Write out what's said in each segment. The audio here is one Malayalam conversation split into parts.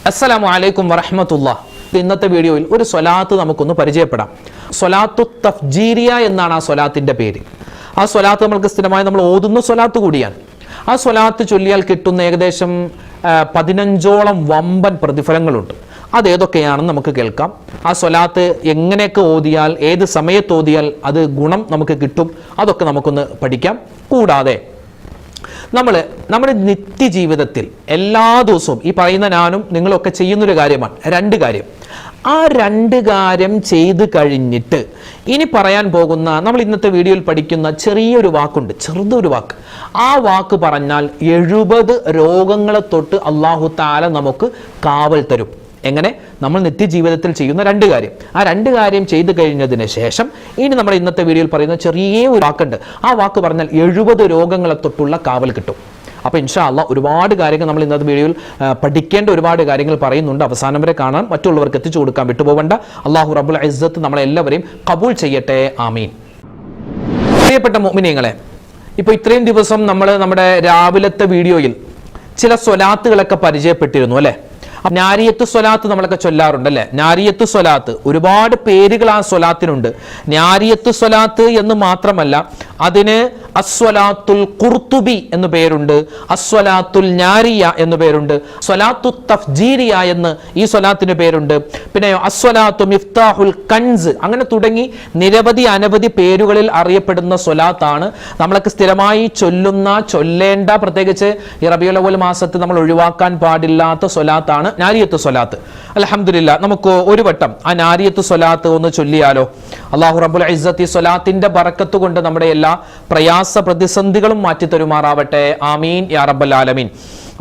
അസ്സലാമു അലൈക്കും വറഹ്മത്തുള്ളാഹ്. ഇന്നത്തെ വീഡിയോയിൽ ഒരു സ്വലാത്ത് നമുക്കൊന്ന് പരിചയപ്പെടാം. സ്വലാത്തു തഫ്ജീരിയ എന്നാണ് ആ സ്വലാത്തിന്റെ പേര്. ആ സ്വലാത്ത് നമ്മൾക്ക് സ്ഥിരമായി നമ്മൾ ഓതുന്ന സ്വലാത്ത് കൂടിയാണ്. ആ സ്വലാത്ത് ചൊല്ലിയാൽ കിട്ടുന്ന ഏകദേശം 15ഓളം വമ്പൻ പ്രതിഫലങ്ങളുണ്ട്. അതേതൊക്കെയാണെന്ന് നമുക്ക് കേൾക്കാം. ആ സ്വലാത്ത് എങ്ങനെയൊക്കെ ഓതിയാൽ, ഏത് സമയത്ത് ഓതിയാൽ അത് ഗുണം നമുക്ക് കിട്ടും, അതൊക്കെ നമുക്കൊന്ന് പഠിക്കാം. കൂടാതെ നമ്മുടെ നിത്യജീവിതത്തിൽ എല്ലാ ദിവസവും ഈ പറയുന്ന ഞാനും നിങ്ങളൊക്കെ ചെയ്യുന്നൊരു കാര്യമാണ് രണ്ട് കാര്യം. ആ രണ്ട് കാര്യം ചെയ്ത് കഴിഞ്ഞിട്ട് ഇനി പറയാൻ പോകുന്ന, നമ്മൾ ഇന്നത്തെ വീഡിയോയിൽ പഠിക്കുന്ന ചെറിയൊരു വാക്കുണ്ട്, ചെറുതൊരു വാക്ക്. ആ വാക്ക് പറഞ്ഞാൽ 70 രോഗങ്ങളെ തൊട്ട് അല്ലാഹു തആല നമുക്ക് കാവൽ തരും. എങ്ങനെ? നമ്മൾ നിത്യജീവിതത്തിൽ ചെയ്യുന്ന രണ്ട് കാര്യം. ആ രണ്ട് കാര്യം ചെയ്തു കഴിഞ്ഞതിന് ശേഷം ഇനി നമ്മൾ ഇന്നത്തെ വീഡിയോയിൽ പറയുന്ന ചെറിയ ഒരു വാക്കുണ്ട്. ആ വാക്ക് പറഞ്ഞാൽ 70 രോഗങ്ങളെ തൊട്ടുള്ള കാവൽ കിട്ടും. അപ്പോൾ ഇൻഷാ അല്ലാഹ് ഒരുപാട് കാര്യങ്ങൾ നമ്മൾ ഇന്നത്തെ വീഡിയോയിൽ പഠിക്കേണ്ട ഒരുപാട് കാര്യങ്ങൾ പറയുന്നുണ്ട്. അവസാനം വരെ കാണാൻ, മറ്റുള്ളവർക്ക് എത്തിച്ചു കൊടുക്കാൻ വിട്ടുപോകണ്ട. അല്ലാഹു റബ്ബുൽ ഇസ്സത്ത് നമ്മളെല്ലാവരെയും കബൂൽ ചെയ്യട്ടെ, ആമീൻ. പ്രിയപ്പെട്ട മുഅ്മിനീങ്ങളെ, ഇപ്പോൾ ഇത്രയും ദിവസം നമ്മൾ നമ്മുടെ രാവിലത്തെ വീഡിയോയിൽ ചില സ്വലാത്തുകളൊക്കെ പരിചയപ്പെട്ടിരുന്നു അല്ലേ? നാരിയത്ത് സ്വലാത്ത് നമ്മളൊക്കെ ചൊല്ലാറുണ്ട് അല്ലേ? നാരിയത്ത് സ്വലാത്ത് ഒരുപാട് പേരുകൾ ആ സ്വലാത്തിനുണ്ട്. നാരിയത്ത് സ്വലാത്ത് എന്ന് മാത്രമല്ല, അതിന് അസ്വലാത്തുൽ ഖുർത്തുബി എന്ന് പേരുണ്ട്, അസ്വലാത്തുൽ നാരിയ എന്ന് പേരുണ്ട്, സ്വലാത്തു തഫ്ജീരിയ എന്ന് ഈ സ്വലാത്തിന് പേരുണ്ട്, പിന്നെ അസ്വലാത്തു മിഫ്താഹുൽ കൻസ്, അങ്ങനെ തുടങ്ങി നിരവധി അനവധി പേരുകളിൽ അറിയപ്പെടുന്ന സ്വലാത്താണ്. നമ്മളൊക്കെ സ്ഥിരമായി ചൊല്ലേണ്ട, പ്രത്യേകിച്ച് ഈ റബീഉൽ അവ്വൽ മാസത്തിൽ നമ്മൾ ഒഴിവാക്കാൻ പാടില്ലാത്ത സ്വലാത്താണ് നാരിയത്ത് സ്വലാത്ത്. അൽഹംദുലില്ലാ, നമുക്ക് ഒരു വട്ടം ആ നാരിയത്ത് സ്വലാത്ത് ഒന്ന് ചൊല്ലിയാലോ? അല്ലാഹു റബ്ബുൽ ഇസ്സത്തി സ്വലാത്തിന്റെ ബറക്കത്ത് കൊണ്ട് നമ്മുടെ എല്ലാ പ്രയാസ പ്രതിസന്ധികളും മാറ്റി തരുമാറാവട്ടെ, ആമീൻ യാ റബ്ബൽ ആലമീൻ.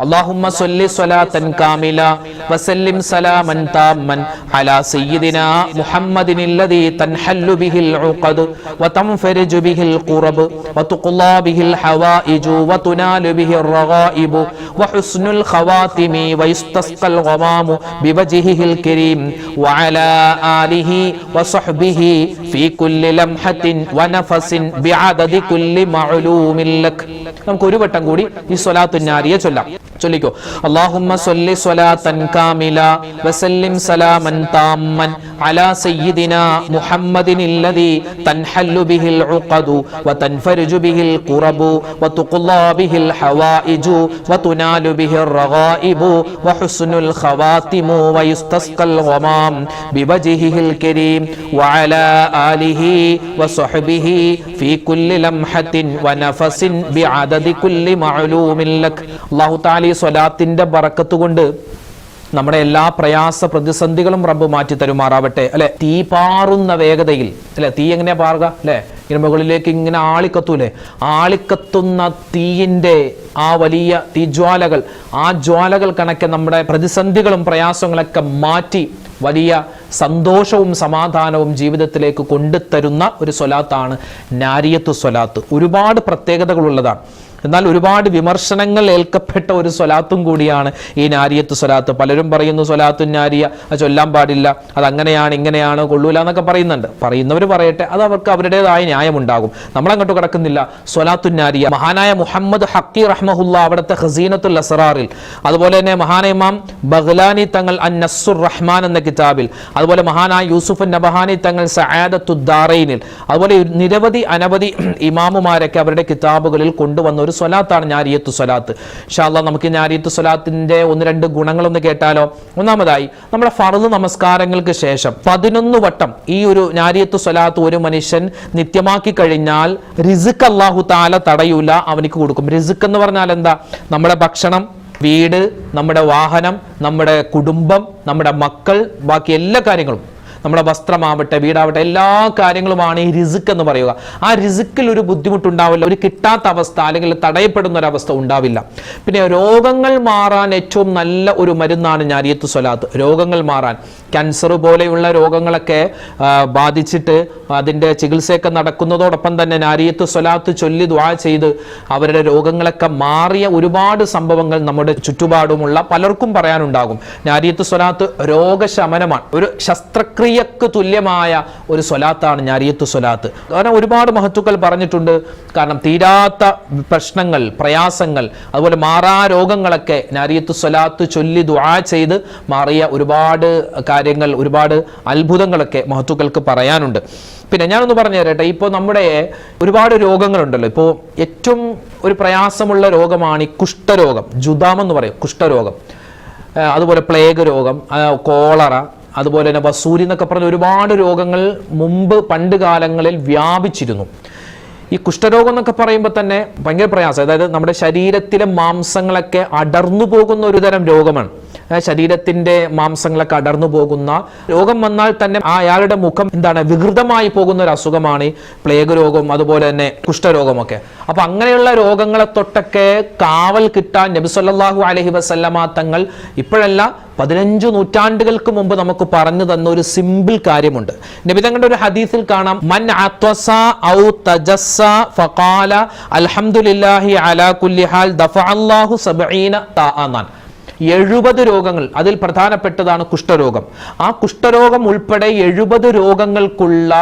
اللهم صل صلاة كاملة وسلم سلاما تاما على سيدنا محمد الذي تنحل به العقد وتنفرج به القرب وتقضى به الحوائج وتنال به الرغائب وحسن الخواتم ويستسقى الغمام بوجهه الكريم وعلى آله وصحبه في كل لمحة ونفس بعدد كل معلوم لك. നമുക്ക് ഒരു വട്ടം കൂടി ഈ സ്വലാത്തു നാരിയ ചൊല്ലാം. ചൊല്ലിക്കോ. അല്ലാഹുമ്മ സ്വല്ലി സ്വലാത്തൻ കാമില വസല്ലിം സലാമൻ താമ്മൻ അലാ സയ്യിദിനാ മുഹമ്മദിനില്ലദീ തൻഹല്ലു ബിഹിൽ ഉഖദു വതൻഫർജു ബിഹിൽ ഖുറബു വതുഖ്ലാ ബിഹിൽ ഹവായിജു വതുനാലു ബിഹിർ റഗായിബു വഹുസ്നുൽ ഖവാതിമു വയുസ്തസ്ഖൽ ഗമാം ബിവജ്ഹിഹിൽ കരീം വഅലാ ആലിഹി വസഹ്ബിഹി ഫീ കുല്ലി ലംഹത്തിൻ വനഫസിൻ ബിഅദദി കുല്ലി മഅലൂമിൻ ലക്. അല്ലാഹു തആല ഈ സ്വലാത്തിന്റെ ബറക്കത്ത് കൊണ്ട് നമ്മുടെ എല്ലാ പ്രയാസ പ്രതിസന്ധികളും റബ്ബ് മാറ്റി തരുമാറാവട്ടെ അല്ലെ? തീ പാറുന്ന വേഗതയിൽ അല്ലെ? തീ എങ്ങനെയാ പാറുക അല്ലെ? ഇങ്ങനെ മുകളിലേക്ക് ഇങ്ങനെ ആളിക്കത്തൂലേ? ആളിക്കത്തുന്ന തീയിന്റെ ആ വലിയ തീജ്വാലകൾ, ആ ജ്വാലകൾ കണക്കെ നമ്മുടെ പ്രതിസന്ധികളും പ്രയാസങ്ങളൊക്കെ മാറ്റി വലിയ സന്തോഷവും സമാധാനവും ജീവിതത്തിലേക്ക് കൊണ്ടുതരുന്ന ഒരു സ്വലാത്താണ് നാരിയത്ത് സ്വലാത്ത്. ഒരുപാട് പ്രത്യേകതകളുള്ളതാണ്. എന്നാൽ ഒരുപാട് വിമർശനങ്ങൾ ഏൽക്കപ്പെട്ട ഒരു സ്വലാത്തും കൂടിയാണ് ഈ നാരിയത്ത് സ്വലാത്ത്. പലരും പറയുന്നു സ്വലാത്തു നാരിയ ചൊല്ലാൻ പാടില്ല, അതങ്ങനെയാണ് ഇങ്ങനെയാണ്, കൊള്ളൂല എന്നൊക്കെ പറയുന്നുണ്ട്. പറയുന്നവർ പറയട്ടെ, അത് അവർക്ക് അവരുടേതായ ന്യായമുണ്ടാകും. നമ്മളങ്ങോട്ട് കിടക്കുന്നില്ല. സ്വലാത്തു നാരിയ മഹാനായ മുഹമ്മദ് ഹക്കി റഹ്മഹുല്ല അവിടുത്തെ ഖസീനത്തുൽ അസ്റാറിൽ, അതുപോലെ തന്നെ മഹാനായ ഇമാം ബഗ്ലാനി തങ്ങൾ അൻ-നസ്സുർ റഹ്മാൻ എന്ന കിതാബിൽ, അതുപോലെ മഹാനായ യൂസുഫ് നബഹാനി തങ്ങൾ സഅദത്തുദ് ദാറൈനിൽ, അതുപോലെ നിരവധി അനവധി ഇമാമുമാരൊക്കെ അവരുടെ കിതാബുകളിൽ കൊണ്ടുവന്ന ഒരു സ്വലാത്താണ് നാരിയത്ത് സ്വലാത്ത്. ഇൻഷാ അല്ലാഹ് നമുക്ക് നാരിയത്ത് സ്വലാത്തിന്റെ ഒന്ന് രണ്ട് ഗുണങ്ങളൊന്ന് കേട്ടാലോ? ഒന്നാമതായി, നമ്മുടെ ഫർദ് നമസ്കാരങ്ങൾക്ക് ശേഷം 11 വട്ടം ഈ ഒരു നാരിയത്ത് സ്വലാത്ത് ഒരു മനുഷ്യൻ നിത്യമാക്കി കഴിഞ്ഞാൽ റിസ്ക് അല്ലാഹു തആല തടയൂല, അവനിക്ക് കൊടുക്കും. റിസ്ക് എന്ന് പറഞ്ഞാൽ എന്താ? നമ്മുടെ ഭക്ഷണം, വീട്, നമ്മുടെ വാഹനം, നമ്മുടെ കുടുംബം, നമ്മുടെ മക്കൾ, ബാക്കി എല്ലാ കാര്യങ്ങളും, നമ്മുടെ വസ്ത്രമാവട്ടെ, വീടാവട്ടെ, എല്ലാ കാര്യങ്ങളുമാണ് ഈ റിസ്ക് എന്ന് പറയുക. ആ റിസ്ക്കിൽ ഒരു ബുദ്ധിമുട്ടുണ്ടാവില്ല, ഒരു കിട്ടാത്ത അവസ്ഥ അല്ലെങ്കിൽ തടയപ്പെടുന്ന ഒരവസ്ഥ ഉണ്ടാവില്ല. പിന്നെ രോഗങ്ങൾ മാറാൻ ഏറ്റവും നല്ല ഒരു മരുന്നാണ് നാരിയത്ത് സ്വലാത്ത്. രോഗങ്ങൾ മാറാൻ, ക്യാൻസർ പോലെയുള്ള രോഗങ്ങളൊക്കെ ബാധിച്ചിട്ട് അതിൻ്റെ ചികിത്സയൊക്കെ നടക്കുന്നതോടൊപ്പം തന്നെ നാരിയത്ത് സ്വലാത്ത് ചൊല്ലി ദുആ ചെയ്ത് അവരുടെ രോഗങ്ങളൊക്കെ മാറിയ ഒരുപാട് സംഭവങ്ങൾ നമ്മുടെ ചുറ്റുപാടുമുള്ള പലർക്കും പറയാനുണ്ടാകും. നാരിയത്ത് സ്വലാത്ത് രോഗശമനമാണ്. ഒരു ശസ്ത്രക്രിയ മറിയക്ക് തുല്യമായ ഒരു സ്വലാത്താണ് നാരിയത്തു സ്വലാത്ത്. കാരണം ഒരുപാട് മഹത്തുക്കൾ പറഞ്ഞിട്ടുണ്ട്. കാരണം തീരാത്ത പ്രശ്നങ്ങൾ, പ്രയാസങ്ങൾ, അതുപോലെ മാറാ രോഗങ്ങളൊക്കെ നാരിയത്തു സ്വലാത്ത് ചൊല്ലി ദുആ ചെയ്ത് മാറിയ ഒരുപാട് കാര്യങ്ങൾ, ഒരുപാട് അത്ഭുതങ്ങളൊക്കെ മഹത്തുക്കൾക്ക് പറയാനുണ്ട്. പിന്നെ ഞാനൊന്ന് പറഞ്ഞു തരട്ടെ, ഇപ്പോൾ നമ്മുടെ ഒരുപാട് രോഗങ്ങളുണ്ടല്ലോ. ഇപ്പോൾ ഏറ്റവും ഒരു പ്രയാസമുള്ള രോഗമാണ് ഈ കുഷ്ഠരോഗം, ജുദാമെന്ന് പറയും, കുഷ്ഠരോഗം. അതുപോലെ പ്ലേഗ് രോഗം, കോളറ, അതുപോലെ തന്നെ വസൂരി എന്നൊക്കെ പറഞ്ഞ ഒരുപാട് രോഗങ്ങൾ മുമ്പ് പണ്ട് കാലങ്ങളിൽ വ്യാപിച്ചിരുന്നു. ഈ കുഷ്ഠരോഗം എന്നൊക്കെ പറയുമ്പോൾ തന്നെ ഭയങ്കര പ്രയാസം. അതായത് നമ്മുടെ ശരീരത്തിലെ മാംസങ്ങളൊക്കെ അടർന്നു പോകുന്ന ഒരു തരം രോഗമാണ്. ശരീരത്തിന്റെ മാംസങ്ങളൊക്കെ അടർന്നു പോകുന്ന രോഗം വന്നാൽ തന്നെ അയാളുടെ മുഖം വികൃതമായി പോകുന്ന ഒരു അസുഖമാണ് ഈ പ്ലേഗ് രോഗം, അതുപോലെ തന്നെ കുഷ്ഠരോഗമൊക്കെ. അപ്പൊ അങ്ങനെയുള്ള രോഗങ്ങളെ തൊട്ടൊക്കെ കാവൽ കിട്ടാൻ നബി സല്ലല്ലാഹു അലൈഹി വസല്ലമ തങ്ങൾ ഇപ്പോഴല്ല 15 നൂറ്റാണ്ടുകൾക്ക് മുമ്പ് നമുക്ക് പറഞ്ഞു തന്ന ഒരു സിമ്പിൾ കാര്യമുണ്ട്. നബി തങ്ങളുടെ ഒരു ഹദീസിൽ കാണാം, മൻ അത്വസ ഔ തജസ്സ ഫഖാല അൽഹംദുലില്ലാഹി അലാ കുല്ലി ഹാൽ ദഫഅല്ലാഹു 70 താഅനാൻ. 70 രോഗങ്ങൾ, അതിൽ പ്രധാനപ്പെട്ടതാണ് കുഷ്ഠരോഗം. ആ കുഷ്ഠരോഗം ഉൾപ്പെടെ 70 രോഗങ്ങൾക്കുള്ള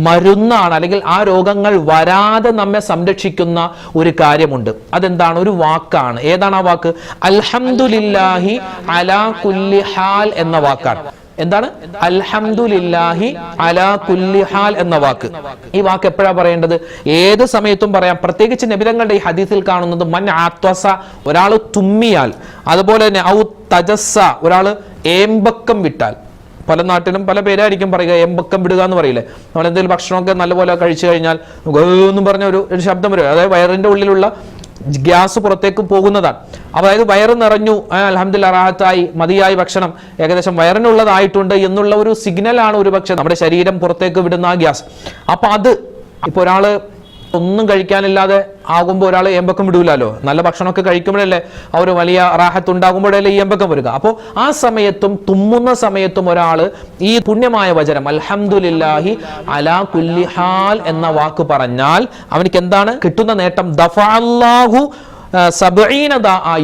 മരുന്നാണ്, അല്ലെങ്കിൽ ആ രോഗങ്ങൾ വരാതെ നമ്മെ സംരക്ഷിക്കുന്ന ഒരു കാര്യമുണ്ട്. അതെന്താണ്? ഒരു വാക്കാണ്. ഏതാണ് ആ വാക്ക്? അൽഹംദുലില്ലാഹി അലാ കുല്ലി ഹാൽ എന്ന വാക്കാണ്. എന്താണ്? അൽഹംദുലില്ലാഹി അലാ കുല്ലി ഹാൽ എന്ന വാക്ക്. ഈ വാക്ക് എപ്പോഴാ പറയേണ്ടത്? ഏത് സമയത്തും പറയാം. പ്രത്യേകിച്ച് നബി തങ്ങളുടെ ഈ ഹദീസിൽ കാണുന്നത് മൻ ആത്വസ, ഒരാൾ തുമ്മിയാൽ, അതുപോലെ തന്നെ ഔ തജസ്സ, ഒരാൾ ഏമ്പക്കം വിട്ടാൽ. പല നാട്ടിലും പല പേരായിരിക്കും പറയുക, ഏമ്പക്കം വിടുക എന്ന് പറയില്ലേ. നമ്മൾ എന്തെങ്കിലും ഭക്ഷണമൊക്കെ നല്ലപോലെ കഴിച്ചു കഴിഞ്ഞാൽ എന്നും പറഞ്ഞ ഒരു ശബ്ദം വരും. അതായത് വയറിന്റെ ഉള്ളിലുള്ള ഗ്യാസ് പുറത്തേക്ക് പോകുന്നതാണ്. അതായത് വയറ് നിറഞ്ഞു, അൽഹംദുലില്ലാഹ് റാഹത്തായി, മതിയായി ഭക്ഷണം ഏകദേശം വയറിനുള്ളതായിട്ടുണ്ട് എന്നുള്ള ഒരു സിഗ്നലാണ് ഒരു പക്ഷേ നമ്മുടെ ശരീരം പുറത്തേക്ക് വിടുന്ന ആ ഗ്യാസ്. അപ്പൊ അത് ഇപ്പൊ ഒരാള് ഒന്നും കഴിക്കാനില്ലാതെ ആകുമ്പോൾ ഒരാൾ ഏമ്പക്കം വിടൂലല്ലോ. നല്ല ഭക്ഷണമൊക്കെ കഴിക്കുമ്പോഴല്ലേ ആ ഒരു വലിയ റാഹത്ത് ഉണ്ടാകുമ്പോഴല്ലേ ഈ ഏമ്പക്കം വരിക. അപ്പോൾ ആ സമയത്തും തുമ്മുന്ന സമയത്തും ഒരാൾ ഈ പുണ്യമായ വചനം അൽഹംദുലില്ലാഹി അലാ കുല്ലി ഹാൽ എന്ന വാക്ക് പറഞ്ഞാൽ അവനിക്ക് എന്താണ് കിട്ടുന്ന നേട്ടം? ദഫഅല്ലാഹു 70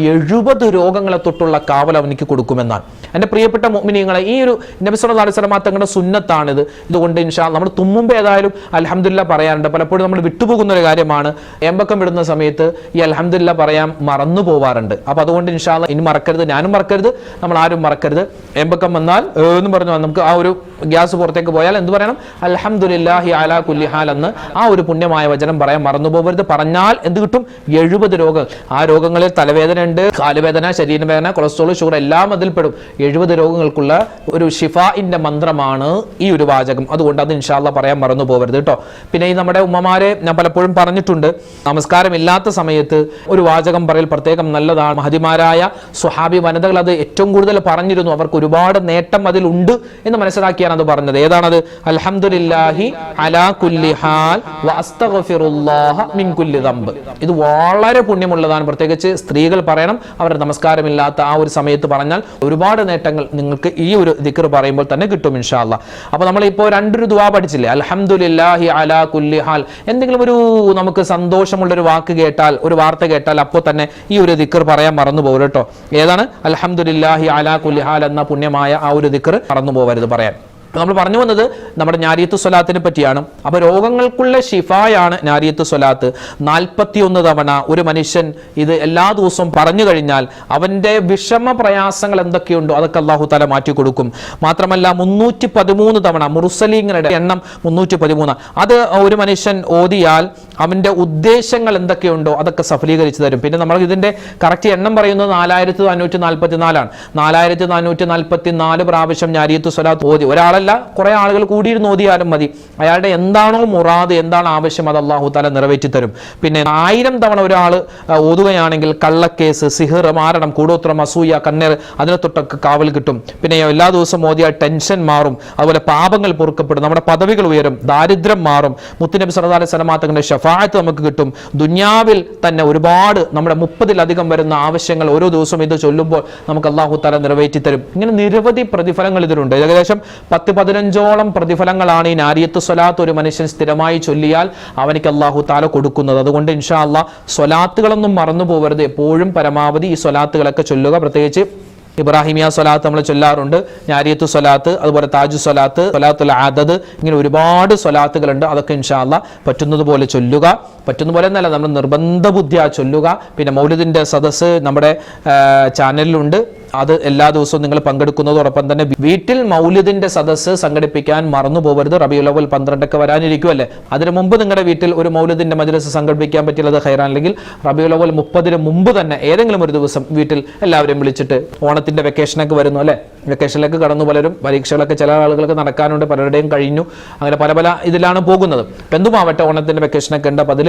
70 രോഗങ്ങളെ തൊട്ടുള്ള കാവൽ അവനിക്ക് കൊടുക്കുമെന്നാണ്. എൻ്റെ പ്രിയപ്പെട്ട മുഅ്മിനീങ്ങളെ, ഈ ഒരു നബി സല്ലല്ലാഹു അലൈഹി വസല്ലം തങ്ങളുടെ സുന്നത്താണിത്. ഇതുകൊണ്ട് ഇൻഷാ അല്ലാഹ് നമ്മൾ തുമ്മുമ്പോൾ ഏതായാലും അൽഹംദുലില്ലാഹ് പറയാറുണ്ട്. പലപ്പോഴും നമ്മൾ വിട്ടുപോകുന്ന ഒരു കാര്യമാണ്. ഏമ്പക്കം വിടുന്ന സമയത്ത് ഈ അൽഹംദുലില്ലാഹ് പറയാൻ മറന്നു പോവാറുണ്ട്. അപ്പൊ അതുകൊണ്ട് ഇൻഷാ അല്ലാഹ് ഇനി മറക്കരുത്, ഞാനും മറക്കരുത്, നമ്മൾ ആരും മറക്കരുത്. ഏമ്പക്കം വന്നാൽ എന്ന് പറഞ്ഞു നമുക്ക് ആ ഒരു ഗ്യാസ് പുറത്തേക്ക് പോയാൽ എന്ത് പറയണം? അൽഹംദുലില്ലാഹി അലാ കുല്ലി ഹാൽ എന്ന് ആ ഒരു പുണ്യമായ വചനം പറയാൻ മറന്നു പോകരുത്. പറഞ്ഞാൽ എന്ത് കിട്ടും? 70 രോഗങ്ങൾ. ആ രോഗങ്ങളിൽ തലവേദന ഉണ്ട്, കാലുവേദന, ശരീരവേദന, കൊളസ്ട്രോൾ, ഷുഗർ എല്ലാം അതിൽപ്പെടും. 70 രോഗങ്ങൾക്കുള്ള ഒരു ഷിഫാഇന്റെ മന്ത്രമാണ് ഈ ഒരു വാചകം. അതുകൊണ്ട് അത് ഇൻഷാ അല്ലാഹ് പറയാൻ മറന്നു പോകരുത് കേട്ടോ. പിന്നെ ഈ നമ്മുടെ ഉമ്മമാരെ ഞാൻ പലപ്പോഴും പറഞ്ഞിട്ടുണ്ട്, നമസ്കാരം ഇല്ലാത്ത സമയത്ത് ഒരു വാചകം പറയൽ പ്രത്യേകം നല്ലതാണ്. മഹദിമാരായ സ്വഹാബി വനിതകൾ അത് ഏറ്റവും കൂടുതൽ പറഞ്ഞിരുന്നു. അവർക്ക് ഒരുപാട് നേട്ടം അതിലുണ്ട് എന്ന് മനസ്സിലാക്കിയാണ് അത് പറഞ്ഞത്. ഏതാണത്? അൽഹംദുലില്ലാഹി അലാ കുല്ലി ഹാൽ വ അസ്തഗ്ഫിറുല്ലാഹ മിൻ കുല്ലി ദംബ്. ഇത് വളരെ പുണ്യമുള്ളതാണ്. പ്രത്യേകിച്ച് സ്ത്രീകൾ പറയണം. അവരുടെ നമസ്കാരമില്ലാത്ത ആ ഒരു സമയത്ത് പറഞ്ഞാൽ ഒരുപാട് നേട്ടങ്ങൾ നിങ്ങൾക്ക് ഈ ഒരു ദിക്ർ പറയുമ്പോൾ തന്നെ കിട്ടും ഇൻഷാ അല്ലാഹ്. അപ്പൊ നമ്മൾ ഇപ്പോൾ 2 ദുആ പഠിച്ചില്ലേ? അൽഹംദുലില്ലാഹി അലാ കുല്ലി ഹാൽ. എന്തെങ്കിലും ഒരു നമുക്ക് സന്തോഷമുള്ള ഒരു വാക്ക് കേട്ടാൽ, ഒരു വാർത്ത കേട്ടാൽ അപ്പോൾ തന്നെ ഈ ഒരു ദിക്ർ പറയാൻ മറന്നു പോകരുത് കേട്ടോ. ഏതാണ്? അൽഹംദുലില്ലാഹി അലാ കുല്ലി ഹാൽ എന്ന പുണ്യമായ ആ ഒരു ദിക്ർ മറന്നു പോകരുത് പറയാൻ. നമ്മൾ പറഞ്ഞു വന്നത് നമ്മുടെ നാരിയത്തു സ്വലാത്തിനെ പറ്റിയാണ്. അപ്പൊ രോഗങ്ങൾക്കുള്ള ഷിഫായാണ് നാരിയത്തു സ്വലാത്ത്. 41 തവണ ഒരു മനുഷ്യൻ ഇത് എല്ലാ ദിവസവും പറഞ്ഞു കഴിഞ്ഞാൽ അവന്റെ വിഷമ പ്രയാസങ്ങൾ എന്തൊക്കെയുണ്ടോ അതൊക്കെ അല്ലാഹു തആല മാറ്റി കൊടുക്കും. മാത്രമല്ല 313 തവണ മുർസലീങ്ങളുടെ എണ്ണം 313, അത് ഒരു മനുഷ്യൻ ഓതിയാൽ അവന്റെ ഉദ്ദേശങ്ങൾ എന്തൊക്കെയുണ്ടോ അതൊക്കെ സഫലീകരിച്ചു തരും. പിന്നെ നമ്മൾ ഇതിന്റെ കറക്റ്റ് എണ്ണം പറയുന്നത് 4444 ആണ്. 4444 പ്രാവശ്യം നാരിയത്തു സ്വലാത്ത് ഓതി ഒരാളെ കുറെ ആളുകൾ കൂടിയിരുന്ന് ഓതിയാലും മതി. അയാളുടെ എന്താണോ മുറാദ്, എന്താണ് ആവശ്യം, അത് അല്ലാഹു തആല നിറവേറ്റി തരും. പിന്നെ 1000 തവണ ഒരാൾ ഓതുകയാണെങ്കിൽ കള്ളക്കേസ്, സിഹർ, മാരണം, കൂടോത്രം, അസൂയ, കണ്ണീർ അതിനെ തൊട്ടൊക്കെ കാവൽ കിട്ടും. പിന്നെ എല്ലാ ദിവസവും ഓതിയാൽ ടെൻഷൻ മാറും, അതുപോലെ പാപങ്ങൾ പൊറുക്കപ്പെടും, നമ്മുടെ പദവികൾ ഉയരും, ദാരിദ്ര്യം മാറും. മുത്തുനബി സല്ലല്ലാഹു അലൈഹി വസല്ലം തങ്ങളുടെ ശഫാഅത്ത് നമുക്ക് കിട്ടും. ദുനിയാവിൽ തന്നെ ഒരുപാട് നമ്മുടെ 30-ലധികം വരുന്ന ആവശ്യങ്ങൾ ഓരോ ദിവസവും ഇത് ചൊല്ലുമ്പോൾ നമുക്ക് അല്ലാഹു തആല നിറവേറ്റി തരും. ഇങ്ങനെ നിരവധി പ്രതിഫലങ്ങൾ ഇതിലുണ്ട്. ഏകദേശം 10-15ഓളം പ്രതിഫലങ്ങളാണ് ഈ നാരിയത്തു സ്വലാത്ത് ഒരു മനുഷ്യൻ സ്ഥിരമായി ചൊല്ലിയാൽ അവനിക്ക് അല്ലാഹു തആല കൊടുക്കുന്നത്. അതുകൊണ്ട് ഇൻഷാ അല്ലാഹ് സ്വലാത്തുകളൊന്നും മറന്നു പോകരുത്. എപ്പോഴും പരമാവധി ഈ സ്വലാത്തുകളൊക്കെ ചൊല്ലുക. പ്രത്യേകിച്ച് ഇബ്രാഹിമിയ സ്വലാത്ത് നമ്മൾ ചൊല്ലാറുണ്ട്, ഞാരിയത്തു സ്വലാത്ത്, അതുപോലെ താജു സ്വലാത്ത്, സ്വലാത്തുൽ ആദദ്, ഇങ്ങനെ ഒരുപാട് സ്വലാത്തുകളുണ്ട്. അതൊക്കെ ഇൻഷാ അല്ലാഹ് പറ്റുന്നത് പോലെ ചൊല്ലുക. പറ്റുന്ന പോലെ എന്നല്ല, നമ്മൾ നിർബന്ധ ബുദ്ധിയാ ചൊല്ലുക. പിന്നെ മൗലിദിന്റെ സദസ്സ് നമ്മുടെ ചാനലിലുണ്ട്, അത് എല്ലാ ദിവസവും നിങ്ങൾ പങ്കെടുക്കുന്നതോടൊപ്പം തന്നെ വീട്ടിൽ മൗലിദിന്റെ സദസ്സ് സംഘടിപ്പിക്കാൻ മറന്നു പോകരുത്. റബീഉൽ അവ്വൽ 12 വരാനിരിക്കുമല്ലേ, അതിനു മുമ്പ് നിങ്ങളുടെ വീട്ടിൽ ഒരു മൗലിദിന്റെ മജ്‌ലിസ് സംഘടിപ്പിക്കാൻ പറ്റിയത് ഖൈറാൻ. അല്ലെങ്കിൽ റബീഉൽ അവ്വൽ 30 മുമ്പ് തന്നെ ഏതെങ്കിലും ഒരു ദിവസം വീട്ടിൽ എല്ലാവരെയും വിളിച്ചിട്ട്, ഓണത്തിന്റെ വെക്കേഷനൊക്കെ വരുന്നു അല്ലേ, വെക്കേഷനിലേക്ക് കടന്നു, പലരും പരീക്ഷകളൊക്കെ ചില ആളുകൾക്ക് നടക്കാനുണ്ട്, പലരുടെയും കഴിഞ്ഞു, അങ്ങനെ പല പല ഇതിലാണ് പോകുന്നത്. എന്തുമാവട്ടെ, ഓണത്തിന്റെ വെക്കേഷനൊക്കെ ഉണ്ട്. അപ്പോൾ അതിൽ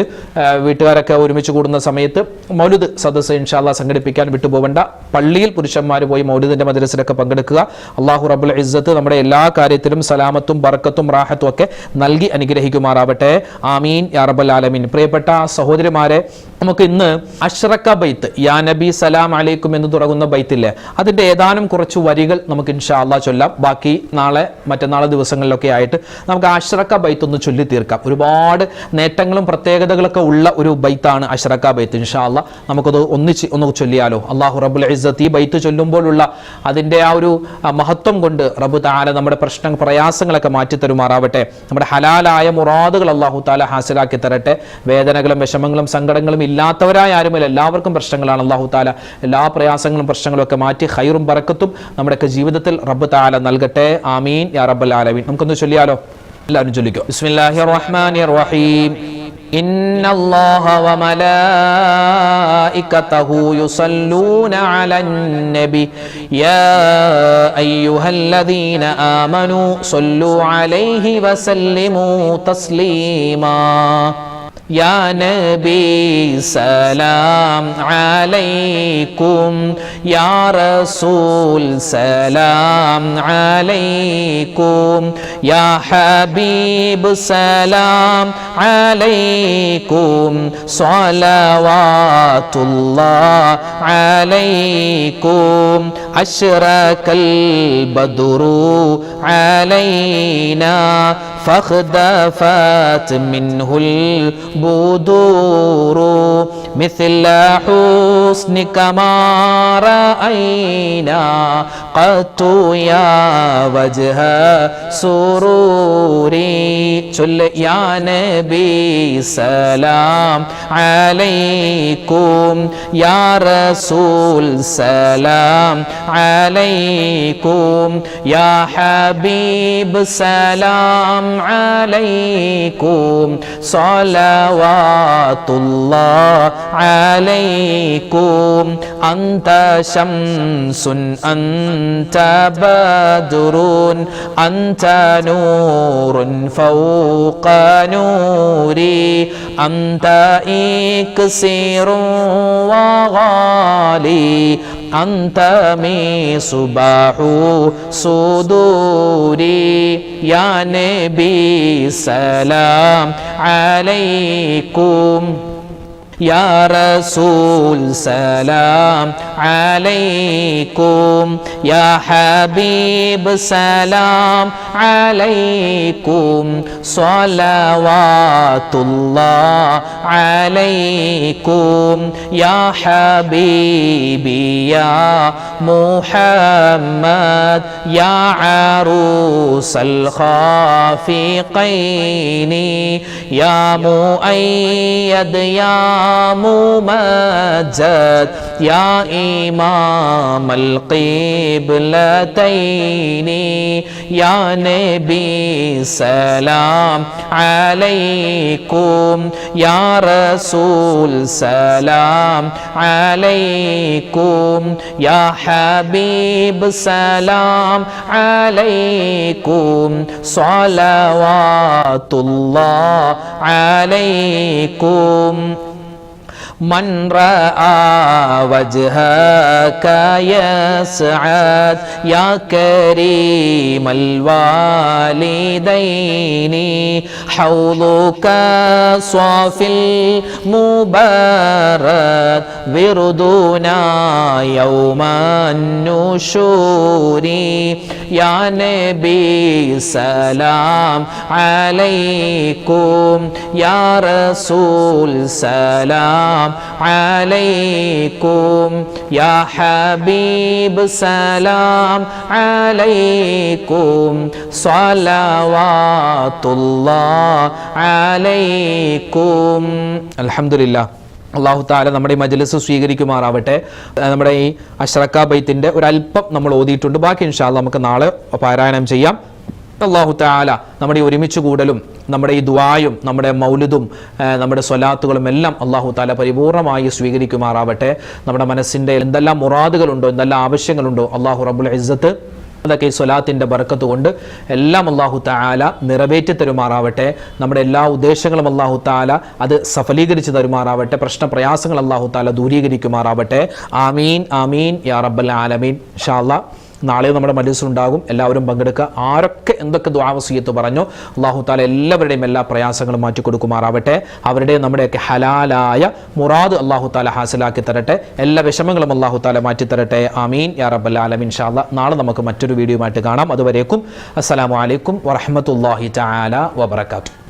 വീട്ടുകാരൊക്കെ ഒരുമിച്ച് കൂടുന്ന സമയത്ത് മൗലിദ് സദസ്സ് ഇൻഷാ അല്ലാഹ് സംഘടിപ്പിക്കാൻ വിട്ടുപോകണ്ട. പള്ളിയിൽ പുരുഷന്മാർ പോയി മൗലിദിന്റെ മദ്രസയിലൊക്കെ പങ്കെടുക്കുക. അല്ലാഹു റബ്ബുൽ ഇസ്സത്ത് നമ്മുടെ എല്ലാ കാര്യത്തിലും സലാമത്തും ബറക്കത്തും റാഹത്തും ഒക്കെ നൽകി അനുഗ്രഹിക്കുമാറാവട്ടെ. ആമീൻ യാ റബ്ബൽ ആലമീൻ. പ്രിയപ്പെട്ട സഹോദരിമാരെ, നമുക്ക് ഇന്ന് അഷ്റക ബൈത്ത്, യാ നബി സലാം അലൈക്കും എന്ന് തുടങ്ങുന്ന ബൈത്തില്ലേ, അതിന്റെ ഏതാനും കുറച്ച് വരികൾ നമുക്ക് ഇൻഷാ അല്ലാഹ് ചൊല്ലാം. ബാക്കി നാളെ മറ്റന്നാളെ ദിവസങ്ങളിലൊക്കെ ആയിട്ട് നമുക്ക് അഷ്റക ബൈത്ത് ഒന്ന് ചൊല്ലി തീർക്കാം. ഒരുപാട് നേട്ടങ്ങളും പ്രത്യേകതകളൊക്കെ ഉള്ള ഒരു ബൈത്താണ് അഷ്റക ബൈത്ത്. ഇൻഷാ അല്ലാഹ് നമുക്കത് ഒന്ന് ചൊല്ലിയാലോ. അല്ലാഹു റബ്ബുൽ ഇസ്സത്ത് ഈ ബൈത്ത് ചൊല്ലുമ്പോഴുള്ള അതിന്റെ ആ ഒരു മഹത്വം കൊണ്ട് റബ്ബ് തആല നമ്മുടെ പ്രയാസങ്ങളൊക്കെ മാറ്റി തരുമാറാവട്ടെ. നമ്മുടെ ഹലാലായ മുറാദുകൾ അല്ലാഹു തആല ഹാസിലാക്കി തരട്ടെ. വേദനകളും വിഷമങ്ങളും സങ്കടങ്ങളും ഇല്ലാത്തവരായ ആരുമില്ല, എല്ലാവർക്കും പ്രശ്നങ്ങളാണ്. അല്ലാഹു തആല എല്ലാ പ്രയാസങ്ങളും പ്രശ്നങ്ങളും ഒക്കെ മാറ്റി ഖൈറും ബറക്കത്തും നമ്മുടെയൊക്കെ ജീവിതത്തിൽ റബ്ബ് തആല നൽകട്ടെ. ആമീൻ യാ റബ്ബൽ ആലമീൻ. നമുക്കൊന്ന് ചൊല്ലിയാലോ, എല്ലാവരും ചൊല്ലിക്കോ. ബിസ്മില്ലാഹിർ റഹ്മാനിർ റഹീം. ഇന്നല്ലാഹ വമലായികതഹു യുസല്ലൂന അലൻ നബി യാ അയ്യുഹല്ലദീന ആമനൂ സ്വല്ലൂ അലൈഹി വസല്ലിമൂ തസ്ലീമാ. يا نبي سلام عليكم يا رسول سلام عليكم يا حبيب سلام عليكم صلوات الله عليكم أشرق البدر علينا فاختفت منه البدور مثل حسنك ما رأينا قط يا وجه سروري يا نبي سلام عليكم يا رسول سلام عليكم يا حبيب سلام عليكم صلوات الله عليكم أنت شمس أنت بدر أنت نور فوق نوري أنت إكسير وغالي أنت مصباح صدوري يا نبي سلام عليكم يا رسول سلام عليكم يا حبيب سلام عليكم صلوات الله عليكم يا حبيبي يا محمد يا عروس الخافقين يا مؤيد يا ممجد يا إمام القبلتين يا نبي سلام عليكم يا رسول سلام عليكم يا حبيب سلام عليكم صلوات الله عليكم من رأى وجهك يسعد يا كريم الوالدين حوضك صافي المبارك وردنا يوم النشور يا نبي سلام عليكم يا رسول سلام عليكم يا حبيب سلام عليكم صلوات الله عليكم. الحمد لله. അള്ളാഹു താല നമ്മുടെ ഈ മജ്‌ലിസ് സ്വീകരിക്കുമാറാവട്ടെ. നമ്മുടെ ഈ അഷ്റഖ ബൈത്തിന്റെ ഒരല്പം നമ്മൾ ഓതിയിട്ടുണ്ട്. ബാക്കി ഇൻഷാ അല്ലാഹ് നമുക്ക് നാളെ പാരായണം ചെയ്യാം. അള്ളാഹു താല നമ്മുടെ ഈ ഒരുമിച്ച് കൂടലും നമ്മുടെ ഈ ദുആയും നമ്മുടെ മൗലിദും നമ്മുടെ സ്വലാത്തുകളും എല്ലാം അള്ളാഹു താല പരിപൂർണമായി സ്വീകരിക്കുമാറാവട്ടെ. നമ്മുടെ മനസ്സിൻ്റെ എന്തെല്ലാം മുറാദുകളുണ്ടോ, എന്തെല്ലാം ആവശ്യങ്ങളുണ്ടോ അള്ളാഹു റബ്ബുൽ ഇസ്സത്ത് അതൊക്കെ ഈ സ്വലാത്തിൻ്റെ ബർക്കത്ത് കൊണ്ട് എല്ലാം അള്ളാഹു തആല നിറവേറ്റി തരുമാറാവട്ടെ. നമ്മുടെ എല്ലാ ഉദ്ദേശങ്ങളും അള്ളാഹു തആല അത് സഫലീകരിച്ച് തരുമാറാവട്ടെ. പ്രയാസങ്ങൾ അള്ളാഹു തആല ദൂരീകരിക്കുമാറാവട്ടെ. ആമീൻ ആമീൻ യാ റബ്ബൽ ആലമീൻ. ഇൻഷാ അല്ലാഹ് നാളെ നമ്മുടെ മജ്‌ലിസിലുണ്ടാകും. എല്ലാവരും പങ്കെടുക്കുക. ആരൊക്കെ എന്തൊക്കെ ദുആ വസിയത്ത് പറഞ്ഞു അല്ലാഹു തആല എല്ലാവരുടെയും എല്ലാ പ്രയാസങ്ങളും മാറ്റി കൊടുക്കുമാറാവട്ടെ. അവരുടെ നമ്മുടെയൊക്കെ ഹലാലായ മുറാദ് അല്ലാഹു തആല ഹാസിലാക്കി തരട്ടെ. എല്ലാ വിഷമങ്ങളും അല്ലാഹു തആല മാറ്റി തരട്ടെ. ആമീൻ യാ റബ്ബൽ ആലമീൻ. ഇൻഷാ അല്ലാഹ് നാളെ നമുക്ക് മറ്റൊരു വീഡിയോയുമായിട്ട് കാണാം. അതുവരേക്കും അസ്സലാമു അലൈക്കും വറഹ്മത്തുള്ളാഹി തആല വബറകാതുഹു.